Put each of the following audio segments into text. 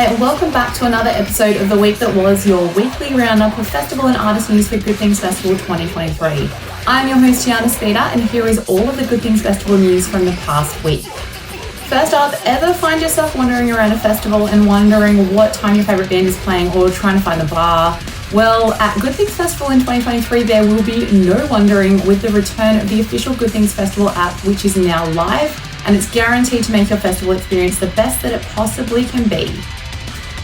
Hi, welcome back to another episode of The Week That Was, your weekly roundup of festival and artist news for Good Things Festival 2023. I'm your host, Tiana Speeder, and here is all of the Good Things Festival news from the past week. First up, ever find yourself wandering around a festival and wondering what time your favourite band is playing or trying to find the bar? Well, at Good Things Festival in 2023, there will be no wondering with the return of the official Good Things Festival app, which is now live, and it's guaranteed to make your festival experience the best that it possibly can be.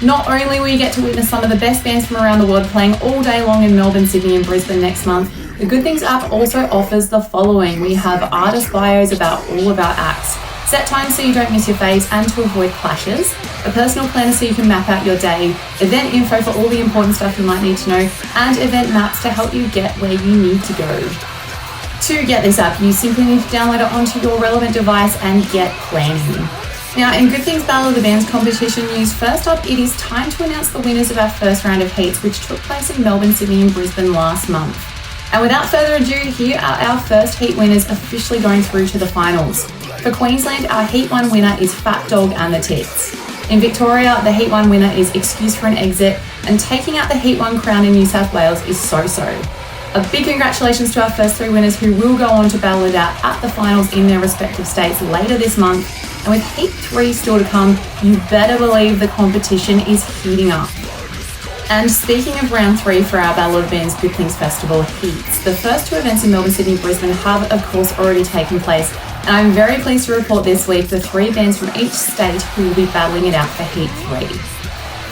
Not only will you get to witness some of the best bands from around the world playing all day long in Melbourne, Sydney and Brisbane next month, the Good Things app also offers the following. We have artist bios about all of our acts, set times so you don't miss your faves and to avoid clashes, a personal planner so you can map out your day, event info for all the important stuff you might need to know, and event maps to help you get where you need to go. To get this app, you simply need to download it onto your relevant device and get planning. Now, in Good Things Battle of the Bands competition news, first up, it is time to announce the winners of our first round of heats, which took place in Melbourne, Sydney and Brisbane last month. And without further ado, here are our first heat winners officially going through to the finals. For Queensland, our Heat 1 winner is Fat Dog and the Tits. In Victoria, the Heat 1 winner is Excuse for an Exit, and taking out the Heat 1 crown in New South Wales is So So. A big congratulations to our first three winners who will go on to battle it out at the finals in their respective states later this month. And with Heat 3 still to come, you better believe the competition is heating up. And speaking of round 3 for our Battle of the Bands Good Things Festival heats, the first two events in Melbourne, Sydney and Brisbane have of course already taken place. And I'm very pleased to report this week the 3 bands from each state who will be battling it out for Heat 3.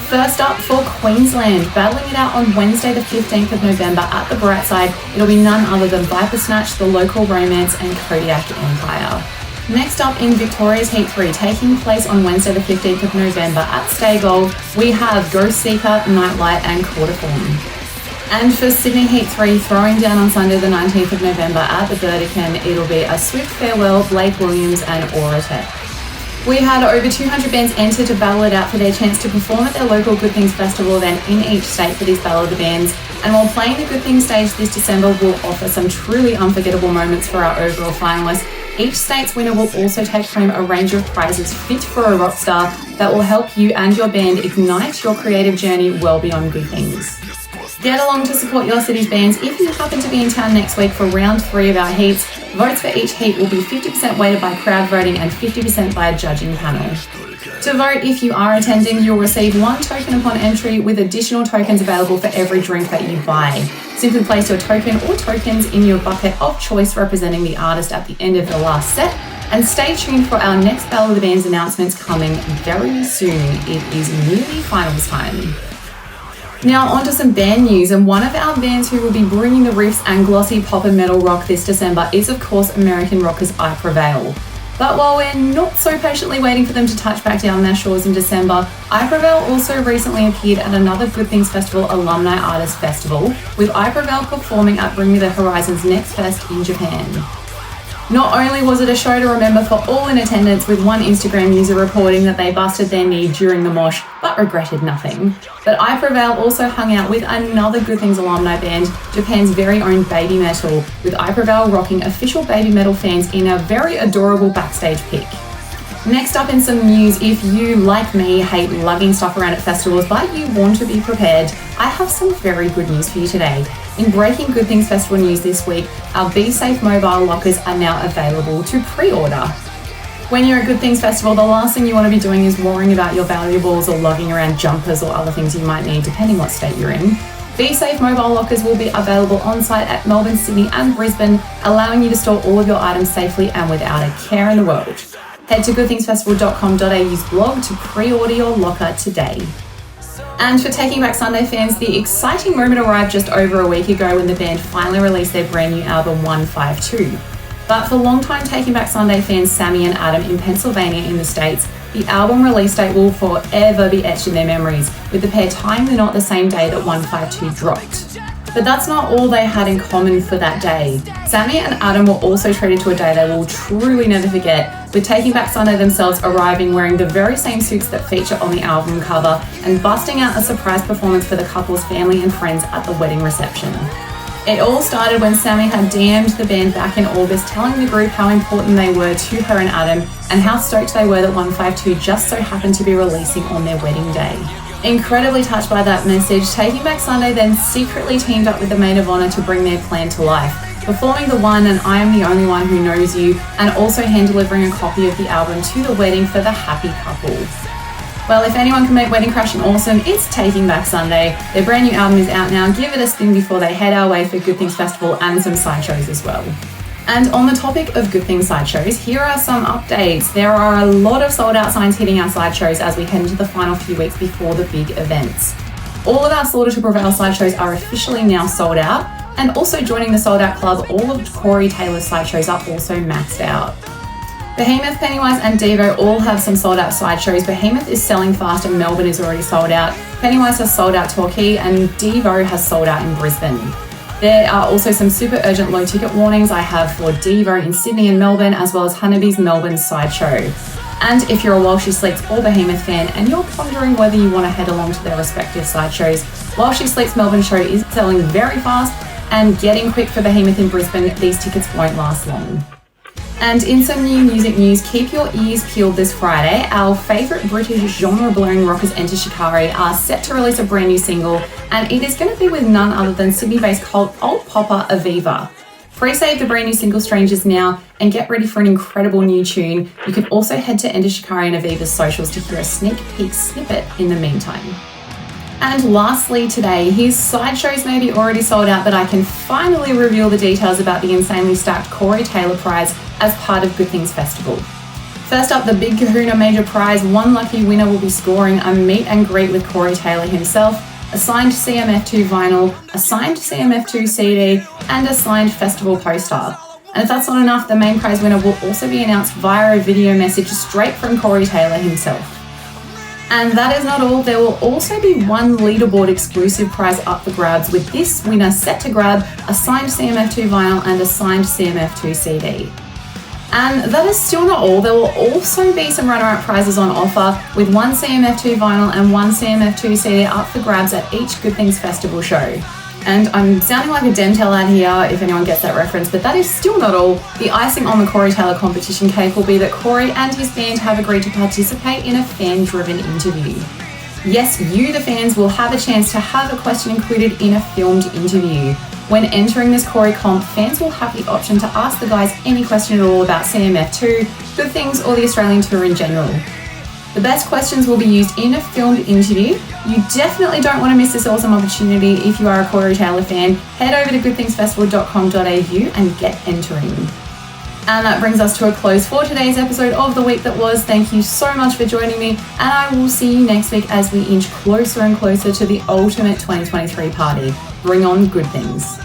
First up for Queensland, battling it out on Wednesday the 15th of November at the Brightside, it'll be none other than Viper Snatch, The Local Romance and Kodiak Empire. Next up in Victoria's Heat 3, taking place on Wednesday the 15th of November at Stay Gold, we have Ghost Seeker, Nightlight and Quarterform. And for Sydney Heat 3, throwing down on Sunday the 19th of November at the Burdekin, it'll be A Swift Farewell, Blake Williams and Aurotech. We had over 200 bands enter to battle it out for their chance to perform at their local Good Things Festival event in each state for this Battle of the Bands, and while playing the Good Things stage this December will offer some truly unforgettable moments for our overall finalists, each state's winner will also take home a range of prizes fit for a rock star that will help you and your band ignite your creative journey well beyond Good Things. Get along to support your city's bands if you happen to be in town next week for round 3 of our heats. Votes for each heat will be 50% weighted by crowd voting and 50% by a judging panel. To vote, if you are attending, you'll receive 1 token upon entry with additional tokens available for every drink that you buy. Simply place your token or tokens in your bucket of choice representing the artist at the end of the last set, and stay tuned for our next Battle of the Bands announcements coming very soon. It is nearly finals time. Now on to some band news, and one of our bands who will be bringing the riffs and glossy pop and metal rock this December is of course American rockers Prevail. But while we're not so patiently waiting for them to touch back down their shores in December, Prevail also recently appeared at another Good Things Festival Alumni Artist Festival, with Prevail performing at Bring Me the Horizon's Next Fest in Japan. Not only was it a show to remember for all in attendance, with one Instagram user reporting that they busted their knee during the mosh, but regretted nothing, but Prevail also hung out with another Good Things alumni band, Japan's very own Babymetal, with Prevail rocking official Babymetal fans in a very adorable backstage pic. Next up in some news, if you, like me, hate lugging stuff around at festivals but you want to be prepared, I have some very good news for you today. In breaking Good Things Festival news this week, our BSafe mobile lockers are now available to pre-order. When you're at Good Things Festival, the last thing you want to be doing is worrying about your valuables or lugging around jumpers or other things you might need depending what state you're in. BSafe mobile lockers will be available on site at Melbourne, Sydney and Brisbane, allowing you to store all of your items safely and without a care in the world. Head to goodthingsfestival.com.au's blog to pre-order your locker today. And for Taking Back Sunday fans, the exciting moment arrived just over a week ago when the band finally released their brand new album 152. But for longtime Taking Back Sunday fans Sammy and Adam in Pennsylvania in the States, the album release date will forever be etched in their memories, with the pair tying the knot the same day that 152 dropped. But that's not all they had in common for that day. Sammy and Adam were also treated to a day they will truly never forget, with Taking Back Sunday themselves arriving wearing the very same suits that feature on the album cover and busting out a surprise performance for the couple's family and friends at the wedding reception. It all started when Sammy had DM'd the band back in August, telling the group how important they were to her and Adam and how stoked they were that 152 just so happened to be releasing on their wedding day. Incredibly touched by that message, Taking Back Sunday then secretly teamed up with the Maid of Honor to bring their plan to life, performing the one and I Am the Only One Who Knows You, and also hand-delivering a copy of the album to the wedding for the happy couple. Well, if anyone can make Wedding Crashing awesome, it's Taking Back Sunday. Their brand new album is out now. Give it a spin before they head our way for Good Things Festival and some sideshows as well. And on the topic of Good Things sideshows, here are some updates. There are a lot of sold out signs hitting our sideshows as we head into the final few weeks before the big events. All of our Slaughter to Prevail sideshows are officially now sold out, and also joining the sold out club, all of Cory Taylor's sideshows are also maxed out. Behemoth, Pennywise and Devo all have some sold out sideshows. Behemoth is selling fast and Melbourne is already sold out. Pennywise has sold out Torquay and Devo has sold out in Brisbane. There are also some super urgent low ticket warnings I have for Devo in Sydney and Melbourne, as well as Honeybee's Melbourne sideshow. And if you're a While She Sleeps or Behemoth fan and you're pondering whether you want to head along to their respective sideshows, While She Sleeps Melbourne show is selling very fast and getting quick for Behemoth in Brisbane. These tickets won't last long. And in some new music news, keep your ears peeled this Friday. Our favourite British genre-blurring rockers Enter Shikari are set to release a brand new single, and it is going to be with none other than Sydney-based cult alt popper Aviva. Pre-save the brand new single Strangers now and get ready for an incredible new tune. You can also head to Enter Shikari and Aviva's socials to hear a sneak peek snippet in the meantime. And lastly today, his sideshows may be already sold out, but I can finally reveal the details about the insanely stacked Cory Taylor prize as part of Good Things Festival. First up, the Big Kahuna Major Prize. One lucky winner will be scoring a meet and greet with Cory Taylor himself, a signed CMF2 vinyl, a signed CMF2 CD, and a signed festival poster. And if that's not enough, the main prize winner will also be announced via a video message straight from Cory Taylor himself. And that is not all, there will also be one leaderboard exclusive prize up for grabs, with this winner set to grab a signed CMF2 vinyl and a signed CMF2 CD. And that is still not all, there will also be some runner-up prizes on offer, with one CMF2 vinyl and one CMF2 CD up for grabs at each Good Things Festival show. And I'm sounding like a Dentel ad here if anyone gets that reference, but that is still not all. The icing on the Cory Taylor competition cake will be that Cory and his band have agreed to participate in a fan-driven interview. Yes, you, the fans, will have a chance to have a question included in a filmed interview. When entering this Cory comp, fans will have the option to ask the guys any question at all about CMF2, Good Things, or the Australian tour in general. The best questions will be used in a filmed interview. You definitely don't want to miss this awesome opportunity. If you are a Cory Taylor fan, head over to goodthingsfestival.com.au and get entering. And that brings us to a close for today's episode of The Week That Was. Thank you so much for joining me, and I will see you next week as we inch closer and closer to the ultimate 2023 party. Bring on good things.